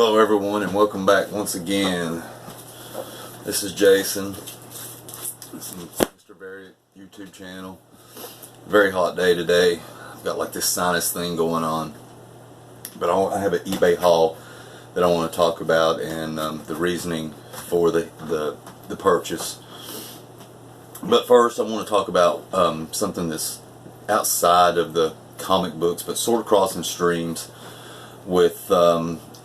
Hello everyone, and welcome back once again. This is Jason. This is Mr. Very YouTube channel. Very hot day today. I've got like this sinus thing going on. But I have an eBay haul that I want to talk about, and the reasoning for the purchase. But first I want to talk about something that's outside of the comic books but sort of crossing streams with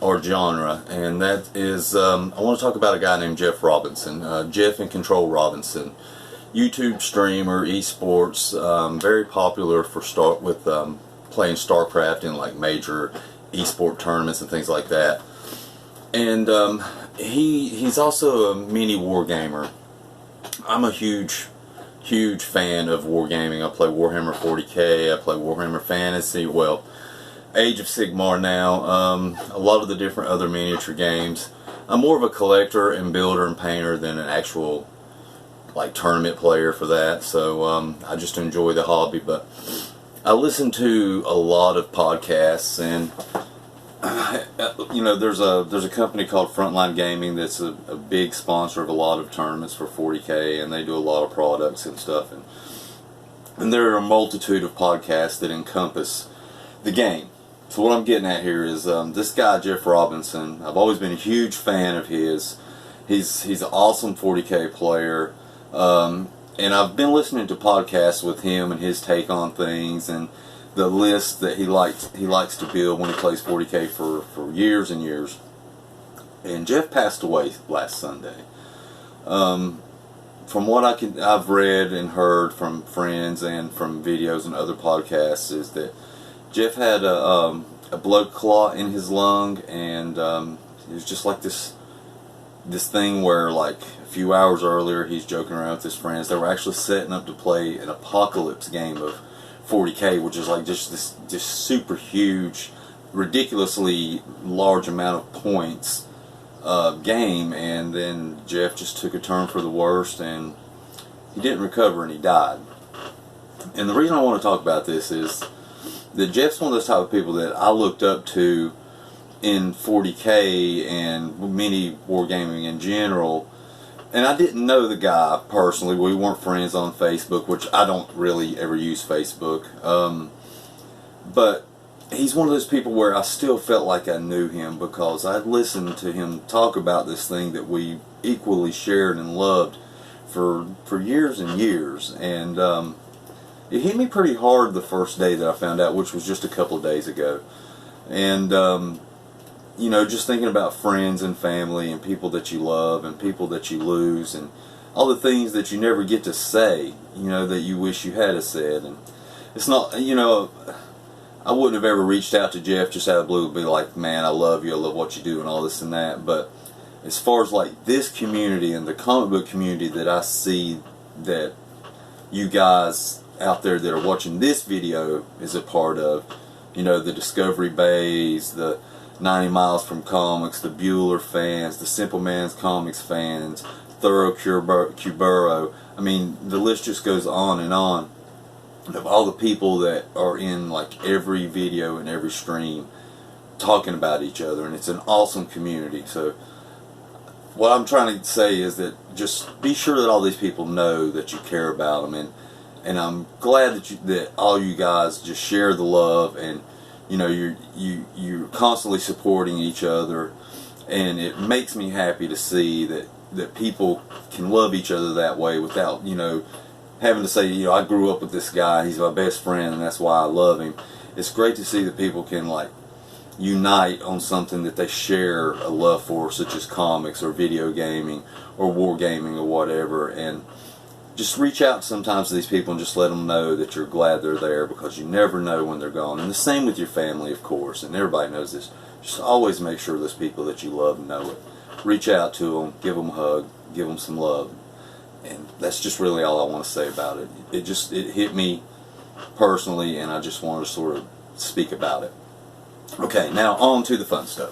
our genre, and that is I want to talk about a guy named Jeff Robinson. Jeff and Control Robinson, YouTube streamer, esports, very popular for playing StarCraft in like major esport tournaments and things like that. And he's also a mini war gamer. I'm a huge fan of wargaming. I play Warhammer 40k, I play Warhammer Fantasy, well, Age of Sigmar now, a lot of the different other miniature games. I'm more of a collector and builder and painter than an actual like tournament player for that, so I just enjoy the hobby. But I listen to a lot of podcasts, and you know, there's a company called Frontline Gaming that's a big sponsor of a lot of tournaments for 40k, and they do a lot of products and stuff, and there are a multitude of podcasts that encompass the game. So what I'm getting at here is this guy Jeff Robinson. I've always been a huge fan of his. He's an awesome 40k player, and I've been listening to podcasts with him and his take on things and the list that he likes to build when he plays 40k for years and years. And Jeff passed away last Sunday. From what I've read and heard from friends and from videos and other podcasts, is that Jeff had a blood clot in his lung, and it was just like this thing where, like, a few hours earlier he's joking around with his friends. They were actually setting up to play an apocalypse game of 40k, which is like just this super huge, ridiculously large amount of points game, and then Jeff just took a turn for the worst, and he didn't recover, and he died. And the reason I want to talk about this is that Jeff's one of those type of people that I looked up to in 40k and mini wargaming in general. And I didn't know the guy personally. We weren't friends on Facebook, which I don't really ever use Facebook. But he's one of those people where I still felt like I knew him, because I'd listened to him talk about this thing that we equally shared and loved for years and years. And it hit me pretty hard the first day that I found out, which was just a couple of days ago. And you know, just thinking about friends and family and people that you love and people that you lose and all the things that you never get to say, you know, that you wish you had said. And it's not, you know, I wouldn't have ever reached out to Jeff just out of the blue and be like, man, I love you, I love what you do and all this and that. But as far as like this community and the comic book community that I see that you guys out there that are watching this video is a part of, you know, the Discovery Bays, the 90 Miles from Comics, the Bueller fans, the Simple Man's Comics fans, Thorough Cubero. I mean, the list just goes on and on of all the people that are in like every video and every stream talking about each other, and it's an awesome community. So what I'm trying to say is that just be sure that all these people know that you care about them, and I'm glad that all you guys just share the love, and you know, you're constantly supporting each other, and it makes me happy to see that people can love each other that way without, you know, having to say, you know, I grew up with this guy, he's my best friend, and that's why I love him. It's great to see that people can like unite on something that they share a love for, such as comics or video gaming or wargaming or whatever, and just reach out sometimes to these people and just let them know that you're glad they're there, because you never know when they're gone. And the same with your family, of course, and everybody knows this. Just always make sure those people that you love know it. Reach out to them, give them a hug, give them some love. And that's just really all I want to say about it. It hit me personally, and I just wanted to sort of speak about it. Okay, now on to the fun stuff.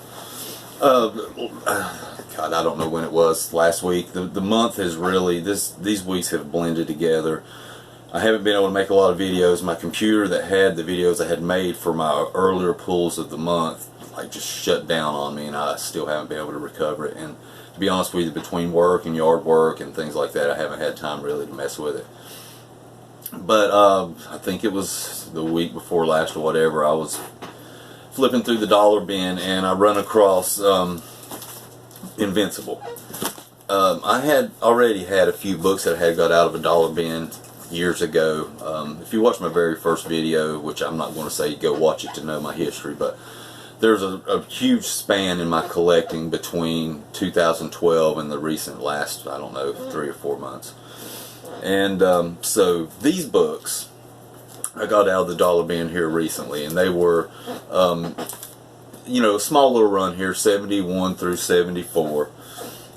God, I don't know when it was, last week. The month has really, these weeks have blended together. I haven't been able to make a lot of videos. My computer that had the videos I had made for my earlier pulls of the month like just shut down on me, and I still haven't been able to recover it. And to be honest with you, between work and yard work and things like that, I haven't had time really to mess with it. But I think it was the week before last or whatever, I was flipping through the dollar bin and I run across Invincible. I had already had a few books that I had got out of a dollar bin years ago. If you watch my very first video, which I'm not going to say go watch it to know my history, but there's a huge span in my collecting between 2012 and the recent last, I don't know, 3 or 4 months. And so these books I got out of the dollar bin here recently, and they were, you know, a small little run here, 71 through 74.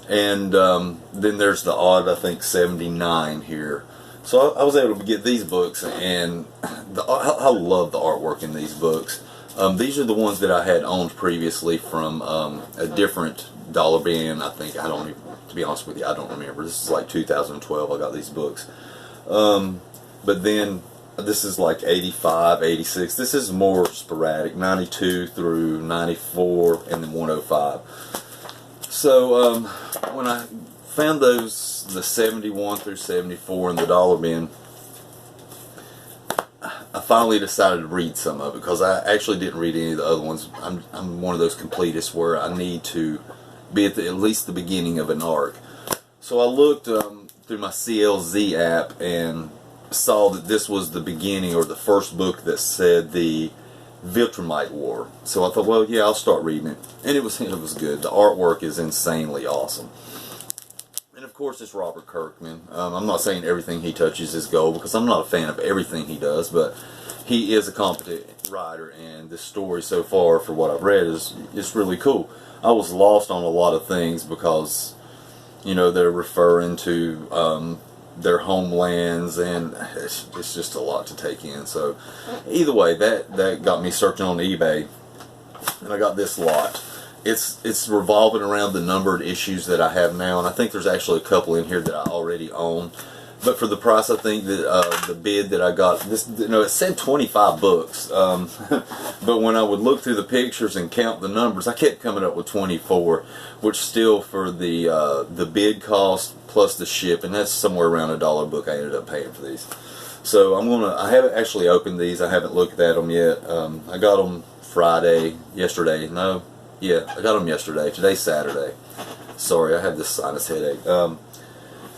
And then there's the odd, I think, 79 here. So I was able to get these books, and I love the artwork in these books. These are the ones that I had owned previously from a different dollar bin. I think, I don't even, to be honest with you, I don't remember. This is like 2012 I got these books. But then this is like 85, 86. This is more sporadic, 92 through 94, and then 105. So when I found those, the 71 through 74 in the dollar bin, I finally decided to read some of it, because I actually didn't read any of the other ones. I'm one of those completists where I need to be at least the beginning of an arc. So I looked through my CLZ app and saw that this was the beginning, or the first book that said the Viltrumite War. So I thought, well, yeah, I'll start reading it. And it was good. The artwork is insanely awesome. And of course, it's Robert Kirkman. I'm not saying everything he touches is gold, because I'm not a fan of everything he does, but he is a competent writer, and this story so far, for what I've read, is really cool. I was lost on a lot of things because, you know, they're referring to their homelands, and it's just a lot to take in. So either way, that got me searching on eBay, and I got this lot. It's revolving around the numbered issues that I have now, and I think there's actually a couple in here that I already own. But for the price, I think that the bid that I got, this, you know, it said 25 books. But when I would look through the pictures and count the numbers, I kept coming up with 24, which still, for the bid cost plus the ship, and that's somewhere around $1 a book I ended up paying for these. So I haven't actually opened these. I haven't looked at them yet. I got them yesterday. I got them yesterday. Today's Saturday. Sorry, I have this sinus headache.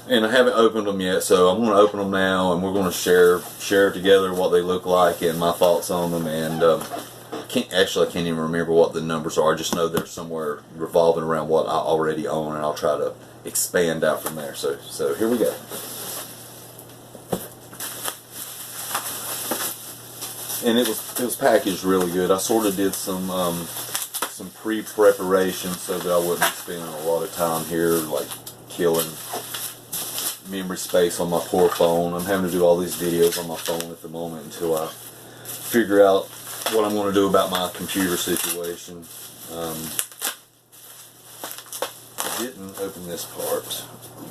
And I haven't opened them yet, so I'm going to open them now, and we're going to share together what they look like and my thoughts on them. And I can't even remember what the numbers are. I just know they're somewhere revolving around what I already own, and I'll try to expand out from there. So here we go. And it was packaged really good. I sort of did some pre-preparation so that I wouldn't be spending a lot of time here, like killing memory space on my poor phone. I'm having to do all these videos on my phone at the moment until I figure out what I'm going to do about my computer situation. I didn't open this part.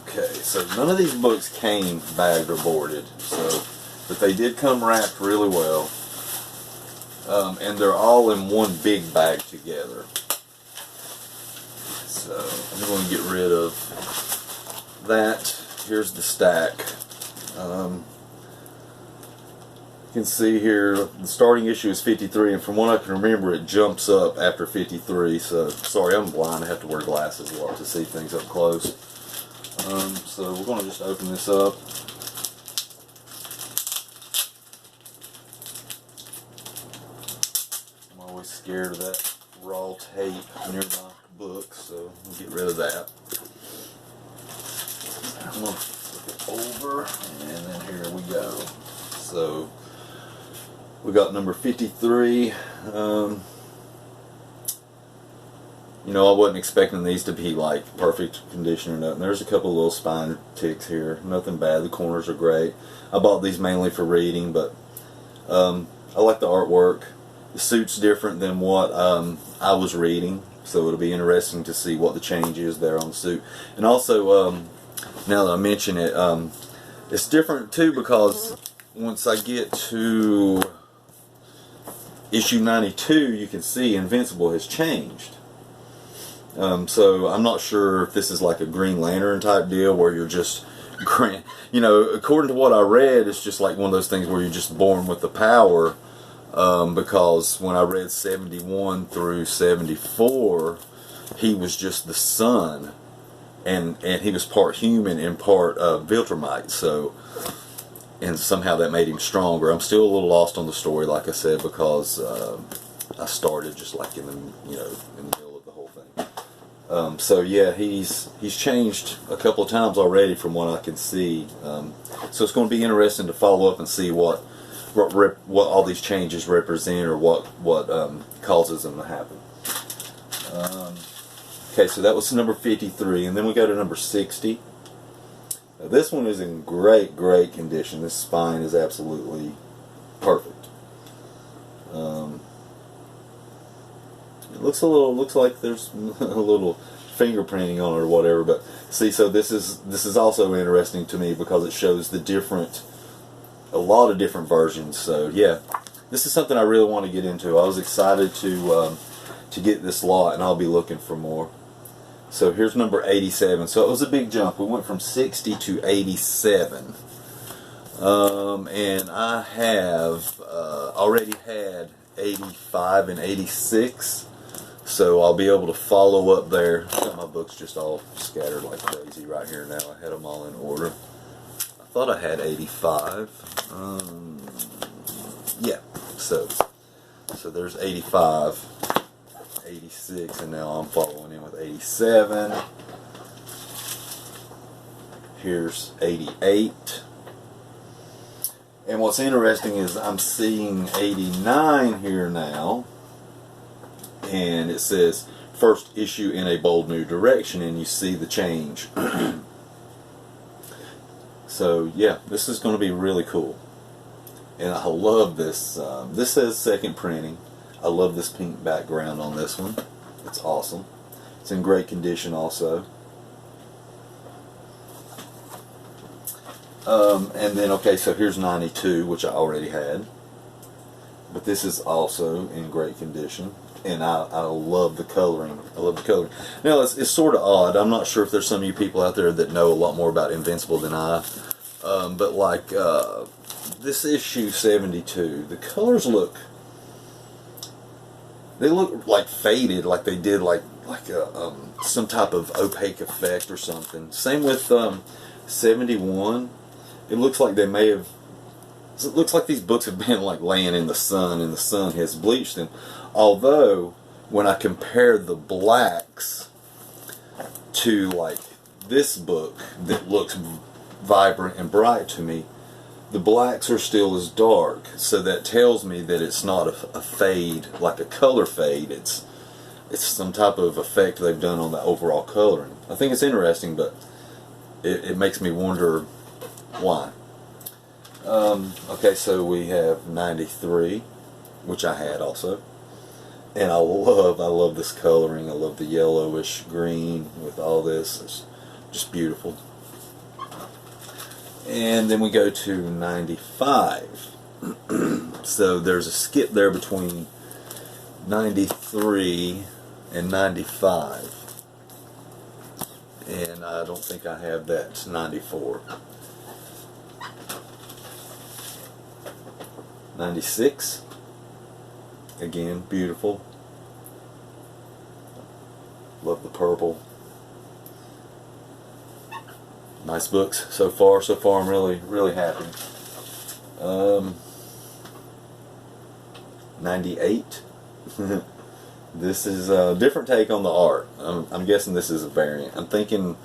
Okay, so none of these books came bagged or boarded, but they did come wrapped really well. And they're all in one big bag together. So I'm going to get rid of that. Here's the stack. You can see here the starting issue is 53, and from what I can remember, it jumps up after 53. So sorry, I'm blind. I have to wear glasses a lot to see things up close. So we're going to just open this up. I'm always scared of that raw tape near my books, so we'll get rid of that. I'm going to flip it over, and then here we go. So we got number 53. You know, I wasn't expecting these to be like perfect condition or nothing. There's a couple of little spine ticks here. Nothing bad. The corners are great. I bought these mainly for reading, but I like the artwork. The suit's different than what I was reading, so it'll be interesting to see what the change is there on the suit. And also, now that I mention it, it's different too, because once I get to issue 92, you can see Invincible has changed. So I'm not sure if this is like a Green Lantern type deal where you're just, you know, according to what I read, it's just like one of those things where you're just born with the power. Because when I read 71 through 74, he was just the sun, and he was part human and part Viltrumite. So, and somehow that made him stronger. I'm still a little lost on the story, like I said, because I started just like in the in the middle of the whole thing. So yeah, he's changed a couple of times already from what I can see. So it's going to be interesting to follow up and see what all these changes represent, or what causes them to happen. Okay, so that was number 53, and then we go to number 60. Now, this one is in great condition. This spine is absolutely perfect. It looks like there's a little fingerprinting on it or whatever, but see, so this is also interesting to me because it shows a lot of different versions. So yeah, this is something I really want to get into. I was excited to get this lot, and I'll be looking for more. So here's number 87. So it was a big jump. We went from 60 to 87. And I have already had 85 and 86. So I'll be able to follow up there. I've got my books just all scattered like crazy right here now. I had them all in order. I thought I had 85. Yeah. So there's 85. 86, and now I'm following in with 87. Here's 88. And what's interesting is I'm seeing 89 here now, and it says first issue in a bold new direction, and you see the change. So yeah, this is going to be really cool, and I love this. This says second printing. I love this pink background on this one. It's awesome. It's in great condition also. And then, okay, so here's 92, which I already had. But this is also in great condition. And I love the coloring. I love the coloring. Now, it's sort of odd. I'm not sure if there's some of you people out there that know a lot more about Invincible than I. But like this issue 72, the colors look... They look like faded, like they did like some type of opaque effect or something. Same with 71. It looks like they may have. It looks like these books have been like laying in the sun, and the sun has bleached them. Although when I compare the blacks to like this book that looks vibrant and bright to me, the blacks are still as dark, so that tells me that it's not a fade, like a color fade. It's some type of effect they've done on the overall coloring. I think it's interesting, but it makes me wonder why. Okay, so we have 93, which I had also, and I love this coloring. I love the yellowish green with all this. It's just beautiful. And then we go to 95. So there's a skip there between 93 and 95. And I don't think I have that 94. 96. Again, beautiful. Love the purple. Nice books so far. So far, I'm really happy. 98. This is a different take on the art. I'm guessing this is a variant. I'm thinking.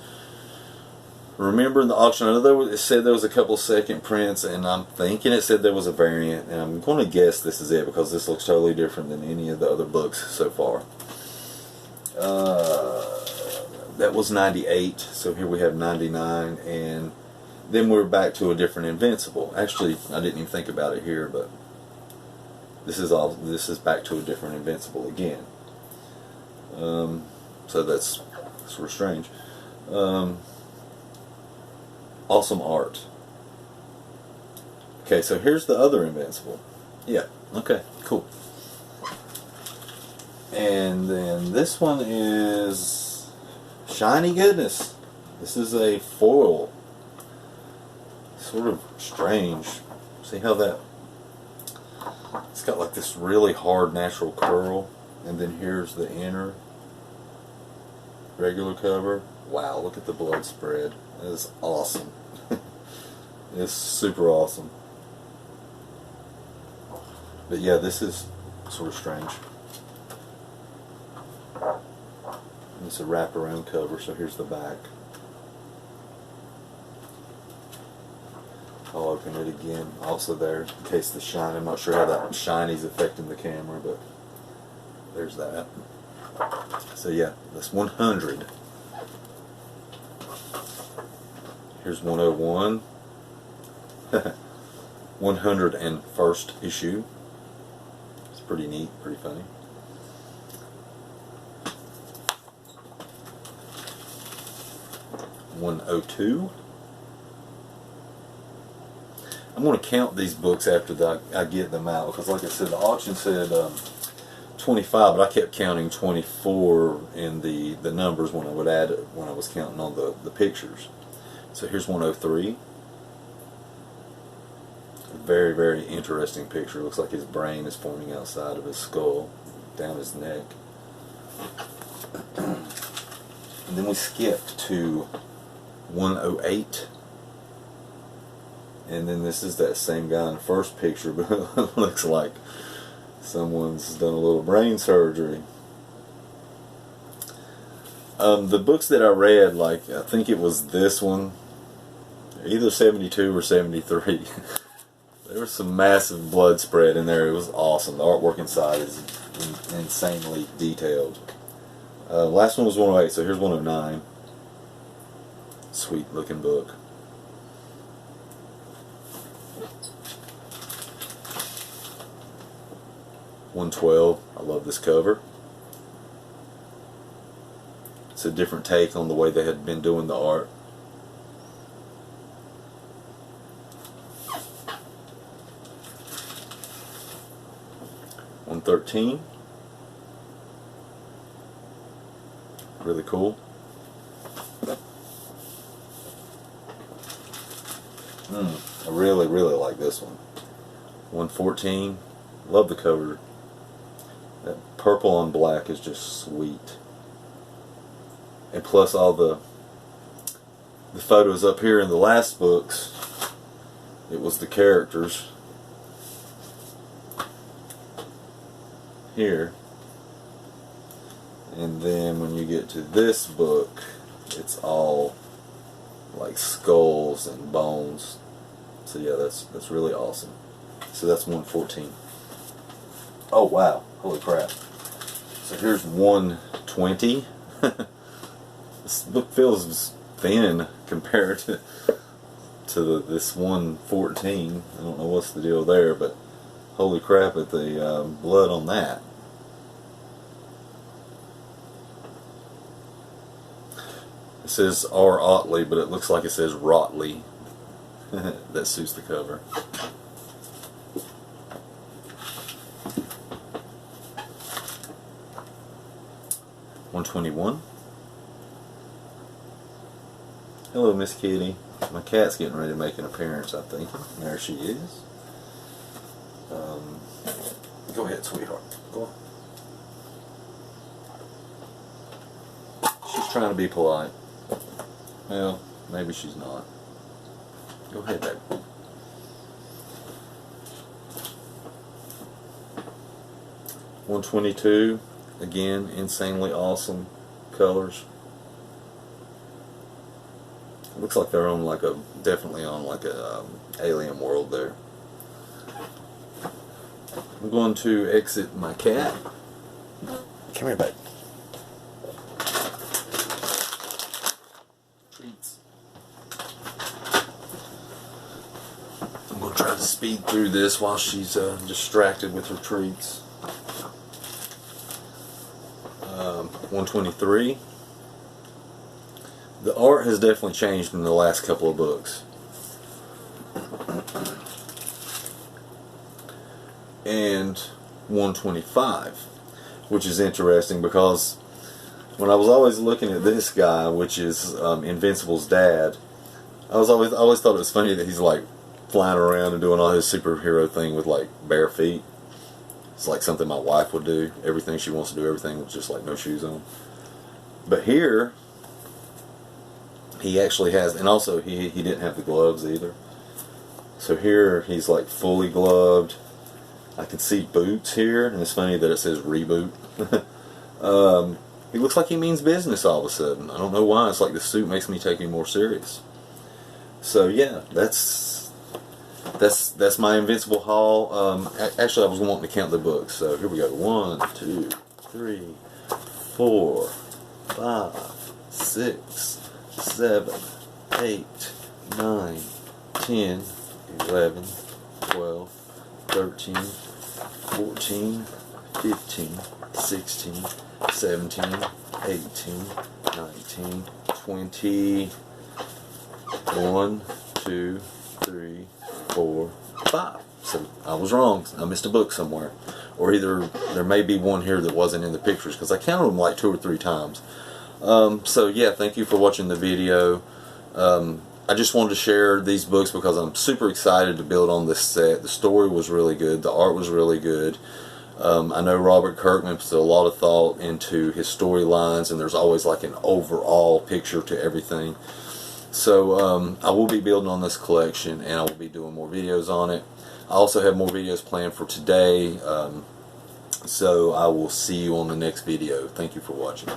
Remember in the auction, I know it said there was a couple second prints, and I'm thinking it said there was a variant, and I'm going to guess this is it because this looks totally different than any of the other books so far. That was 98, so here we have 99, and then we're back to a different Invincible. Actually, I didn't even think about it here, but this is back to a different Invincible again. So that's sort of strange. Awesome art. Okay, so here's the other Invincible. Yeah, okay, cool. And then this one is shiny goodness. This is a foil. Sort of strange. See how that, it's got like this really hard natural curl, and then here's the inner regular cover. Wow, look at the blood spread. That is awesome. It's super awesome. But yeah, this is sort of strange. And it's a wraparound cover, so here's the back. I'll open it again, also there, in case the shine. I'm not sure how that shiny is affecting the camera, but there's that. So yeah, that's 100. Here's 101. 101st issue. It's pretty neat, pretty funny. $102. I'm going to count these books after I get them out, because like I said, the auction said 25, but I kept counting 24 in the numbers when I would add it, when I was counting on the pictures. So here's 103. A very, very interesting picture. Looks like his brain is forming outside of his skull, down his neck. And then we skipped to 108. And then this is that same guy in the first picture, but it looks like someone's done a little brain surgery. The books that I read, like, I think it was this one, either 72 or 73. There was some massive blood spread in there. It was awesome. The artwork inside is insanely detailed. Last one was 108, so here's 109. Sweet looking book. $112. I love this cover. It's a different take on the way they had been doing the art. $113. Really cool. I really, really like this one. 114. Love the cover. That purple on black is just sweet. And plus all the photos up here in the last books, it was the characters here. And then when you get to this book, it's all like skulls and bones. So yeah, that's really awesome. So that's 114. Oh wow, holy crap. So here's 120. This book feels thin compared to this 114. I don't know what's the deal there, but holy crap at the blood on that. It says R. Otley, but it looks like it says Rotley. That suits the cover. $121. Hello, Miss Kitty. My cat's getting ready to make an appearance, I think. There she is. Go ahead, sweetheart. Go on. She's trying to be polite. Well, maybe she's not. Go ahead, baby. $122. Again, insanely awesome colors. Looks like they're on like definitely on like a alien world there. I'm going to exit my cat. Come here, babe. Treats. I'm going to try to speed through this while she's distracted with her treats. 123. The art has definitely changed in the last couple of books. And 125. which is interesting because when I was always looking at this guy, which is Invincible's dad, I always thought it was funny that he's like flying around and doing all his superhero thing with like bare feet. It's like something my wife would do. Everything she wants to do, everything with just like no shoes on. But here, he actually has, and also he didn't have the gloves either. So here he's like fully gloved. I can see boots here, and it's funny that it says reboot. He looks like he means business all of a sudden. I don't know why. It's like the suit makes me take him more serious. So yeah, that's my Invincible haul. Actually, I was wanting to count the books. So here we go. 1, 2, 3, 4, 5, 6, 7, 8, 9, 10, 11, 12, 13, 14, 15, 16, 17, 18, 19, 20, 1, 2, 3, 4, 5. So I was wrong. I missed a book somewhere. Or either there may be one here that wasn't in the pictures, because I counted them like 2 or 3 times. So yeah, thank you for watching the video. I just wanted to share these books because I'm super excited to build on this set. The story was really good. The art was really good. I know Robert Kirkman puts a lot of thought into his storylines, and there's always like an overall picture to everything. So I will be building on this collection, and I will be doing more videos on it. I also have more videos planned for today, so I will see you on the next video. Thank you for watching.